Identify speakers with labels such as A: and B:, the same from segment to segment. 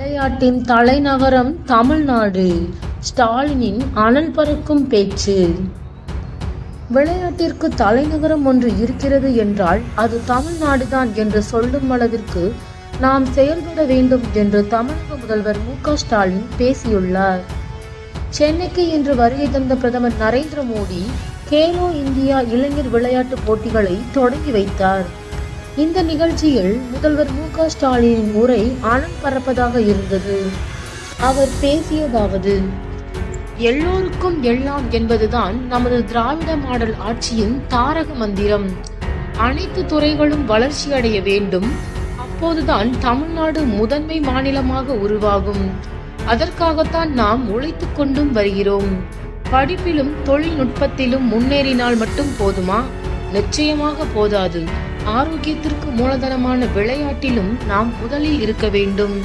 A: விளையாட்டின் தலைநகரம் தமிழ்நாடு. ஸ்டாலினின் அனல் பறக்கும் பேச்சு. விளையாட்டிற்கு தலைநகரம் ஒன்று இருக்கிறது என்றால் அது தமிழ்நாடுதான் என்று சொல்லும் அளவிற்கு நாம் செயல்பட வேண்டும் என்று தமிழக முதல்வர் மு.க. ஸ்டாலின் பேசியுள்ளார். சென்னைக்கு இன்று வருகை தந்த பிரதமர் நரேந்திர மோடி கேலோ இந்தியா இளைஞர் விளையாட்டு போட்டிகளை தொடங்கி வைத்தார். இந்த நிகழ்ச்சியில் முதல்வர் மு.க. ஸ்டாலினின் உரை அனல் பறப்பதாக இருந்தது. அவர் பேசியதாவது: எல்லோருக்கும் எல்லாம் என்பதுதான் நமது திராவிட மாடல் ஆட்சியின் தாரக மந்திரம். அனைத்து துறைகளும் வளர்ச்சியடைய வேண்டும். அப்போதுதான் தமிழ்நாடு முதன்மை மாநிலமாக உருவாகும். அதற்காகத்தான் நாம் உழைத்துக் கொண்டும் வருகிறோம். படிப்பிலும் தொழில்நுட்பத்திலும் முன்னேறினால் மட்டும் போதுமா? நிச்சயமாக போதாது. ஆரோக்கியத்திற்கு மூலதனமான விளையாட்டிலும் நாம் முதலில் இருக்க வேண்டும்.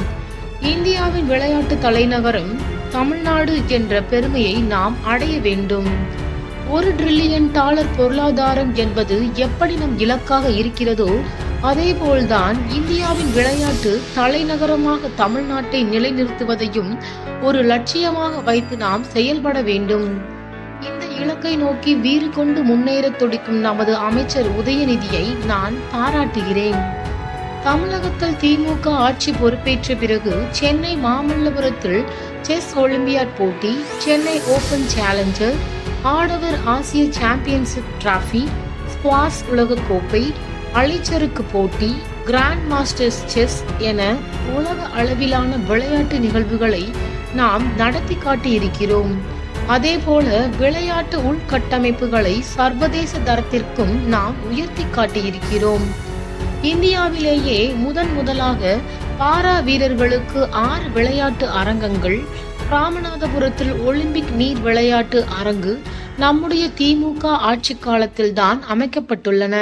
A: இந்தியாவின் விளையாட்டு தலைநகரம் தமிழ்நாடு என்ற பெருமையை நாம் அடைய வேண்டும். $1 டிரில்லியன் பொருளாதாரம் என்பது எப்படி நம் இலக்காக இருக்கிறதோ அதேபோல்தான் இந்தியாவின் விளையாட்டு தலைநகரமாக தமிழ்நாட்டை நிலைநிறுத்துவதையும் ஒரு லட்சியமாக வைத்து நாம் செயல்பட வேண்டும். இந்த இலக்கை நோக்கி வீறு கொண்டு முன்னேற துடிக்கும் நமது அமைச்சர் உதயநிதியை நான் பாராட்டுகிறேன். தமிழகத்தில் திமுக ஆட்சி பொறுப்பேற்ற பிறகு சென்னை மாமல்லபுரத்தில் செஸ் ஒலிம்பியாட் போட்டி, சென்னை ஓபன் சேலஞ்சர், ஆடவர் ஆசிய சாம்பியன்ஷிப் டிராபி, ஸ்குவாஷ் உலக கோப்பை, அழிச்சறுக்கு போட்டி, கிராண்ட் மாஸ்டர்ஸ் செஸ் என உலக அளவிலான விளையாட்டு நிகழ்வுகளை நாம் நடத்தி காட்டியிருக்கிறோன். அதேபோல விளையாட்டு உள்கட்டமைப்புகளை சர்வதேச தரத்திற்கும் நாம் உயர்த்தி காட்டியிருக்கிறோம். இந்தியாவிலேயே முதலாக பாரா வீரர்களுக்கு 6 விளையாட்டு அரங்கங்கள், ராமநாதபுரத்தில் ஒலிம்பிக் நீர் விளையாட்டு அரங்கு நம்முடைய திமுக ஆட்சி காலத்தில் தான் அமைக்கப்பட்டுள்ளன.